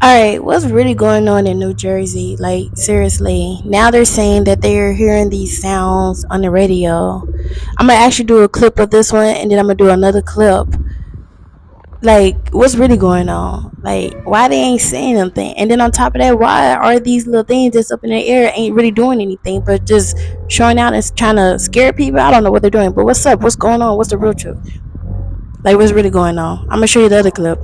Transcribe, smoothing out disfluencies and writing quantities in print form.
All right, what's really going on in New Jersey? Like, seriously, now they're saying that they're hearing these sounds on the radio. I'm gonna actually do a clip of this one and then I'm gonna do another clip. Like, what's really going on? Like, why they ain't saying anything? And then on top of that, why are these little things that's up in the air ain't really doing anything but just showing out and trying to scare people? I don't know what they're doing, but what's up? What's going on? What's the real truth? Like, what's really going on? I'm gonna show you the other clip.